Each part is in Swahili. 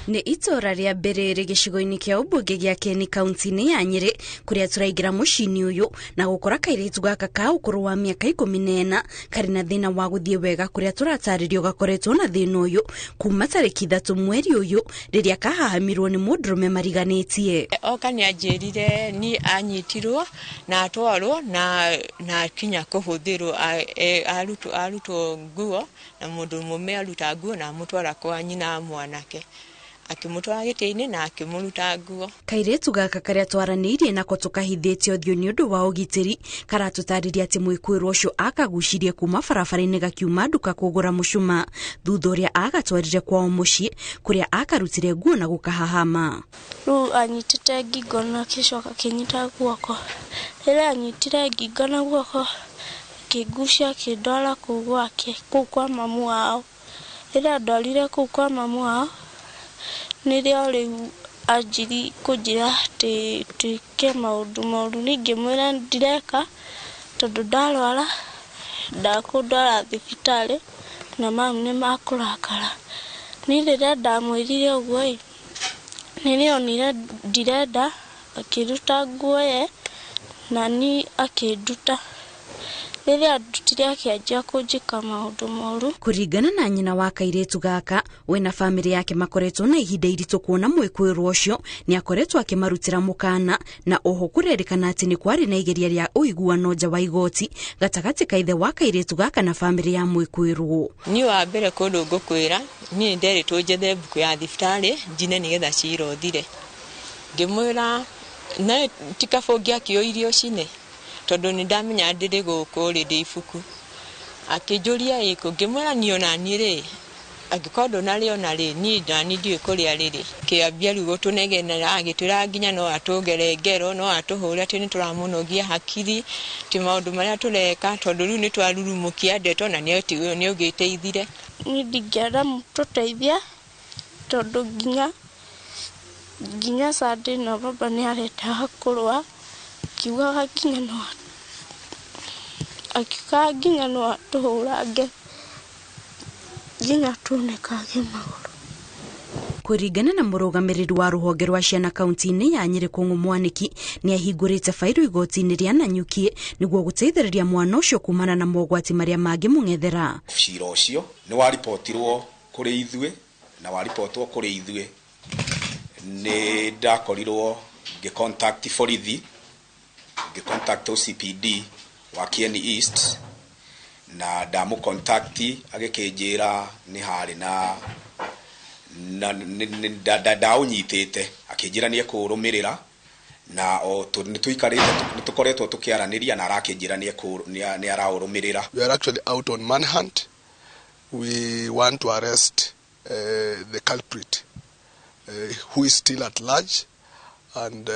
Nĩ itora rĩa mbere rĩ gĩcigo-inĩ kĩa ũmbunge gĩa Keni kaunti-inĩ ya Nyeri kũrĩa tũraingĩra mũciĩ-inĩ ũyũ na gũkora kairĩtu gaka ka ũkũrũ wa mĩaka 14 karĩ na thĩna wa gũthiĩ wega kũrĩa tũratarĩrio gakoretwo na thĩna ũyũ kuma tarĩki 3 mweri ũyũ rĩrĩa kahahamirwo nĩ mũndũrũme mariganĩtie. Oka nĩ anjĩrire ni kanyitirwo na atwarwo na kinya kũhũthĩrwo arutwo nguo na mũndũ mũme aruta nguo na amũtwara kwa nyina mwanake. Akimutwara gĩtĩ-inĩ na akĩmũruta nguo. Kairĩtu gaka karĩa twaranĩirie nako tũkahithĩtie ũthiũ nĩ ũndũ wa ũgitĩri karatũtarĩria atĩ mwĩkũĩrwo ũcio akagucirie kuma barabara-inĩ gakiuma nduka kũgũra mũcuma thutha ũrĩa agatwarire kwao mũciĩ kũrĩa akarutire nguo na gũkahahama. Rĩu anyitĩte ngingo na agĩcoka akĩnyita guoko. Rĩrĩa anyitire ngingo na guoko akĩngucia akĩndwara kũu gwake kũu kwa mamu wao. Rĩrĩa ndwarire kũu kwa mamu wao nĩrĩo rĩu anjiri kũnjĩra atĩ twĩke maũndũ moru. Ningĩ mwĩra ndireka tondũ ndarwara ndakũndwara thibitarĩ na mamu nĩ makũrakara. Niĩ rĩrĩa ndamwĩrire ũguo nĩonire ndirenda akĩruta nguo ye na niĩ akĩnduta. Rĩrĩa ndutire akĩanjia kũnjĩka maũndũ moru. Kũringana na nyina wa kairĩtu gaka we na bamĩrĩ yake makoretwo na ihinda iritũ kuona mwĩkũĩrwo ũcio nĩ akoretwo akĩmarutĩra mũkana na oho kũrerĩkana atĩ nĩ kwarĩ na igeria rĩa ũiguano nja wa igoti gatagatĩ ka ithe wa kairĩtu gaka na bamĩrĩ ya mwĩkũĩrwo. Niĩ wa mbere kũndũ ngũkwĩra niĩ nderĩtwo njethe mbuku ya thibitarĩ njine nĩgetha cira ũthire. Ngĩmwĩra na ti kaba ũngĩakĩoirio cine tondũ nĩ ndamenya ndĩrĩ gũkũ rĩndĩ ibuku. Akĩnjũria ĩkũ ngĩmwĩra niĩ ona niĩ rĩ angĩkorwo ndũnarĩona rĩ niĩ ndani ndiũĩ kũrĩa rĩrĩ. Kĩambia rĩu gũtũnegenera agĩtwĩra nginya no atũngere ngero no atũhũre atĩ nĩ tũramũnogia hakiri atĩ maũndũ marĩa tũreka tondũ rĩu nĩ twarurumũkia ndeto na nĩ ũgĩteithire. Niĩ ndingĩenda mũtũteithia tondũ nginya Sunday no baba nĩ arenda kũrũa akiugaga nginya no atũhũrange nginya tunĩkage magũrũ. Kũringana na mũrũgamĩrĩri wa rũhonge rwa ciana kaunti-inĩ ya Nyeri Kũng'ũ Mwaniki nĩ ahingũrĩte bairũ igoti-inĩ rĩa Nanyuki nĩguo gũteithĩrĩria mwana ũcio kumana na mogwati marĩa mangĩmũng'ethera. Cira ũcio nĩ waripotirwo kũrĩ ithuĩ na waripotwo kũrĩ ithuĩ nĩ ndakorirwo ngĩcontact borithi ngĩcontact OCPD wa Kieni East na ndamũcontact agĩkĩnjĩra nĩ harĩ na ndaũnyitĩte akĩnjĩra nĩ ekũrũmĩrĩra na nĩ tũkoretwo tũkĩaranĩria na arakĩnjĩra nĩ araũrũmĩrĩra. We are actually out on manhunt. We want to arrest the culprit who is still at large and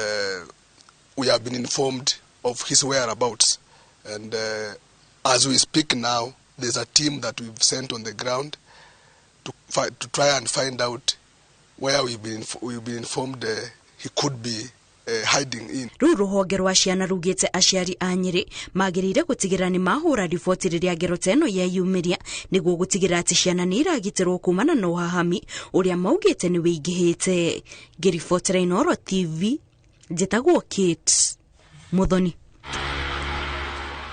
we have been informed of his whereabouts and as we speak now there's a team that we've sent on the ground to try and find out where we've been informed he could be hiding in. Rĩu rũhonge rwa ciana rugĩte aciari a Nyeri magĩrĩire gũtigĩrĩra nĩ mahũra riboti rĩrĩa ngero ta ĩno yeyumĩria nĩguo gũtigĩrĩra atĩ ciana nĩ iragitĩrwo kumana na ũhahami ũrĩa maugĩte nĩ wĩingĩhĩte. Ngĩribotera Inooro TV njĩtagwo Kate Muthoni.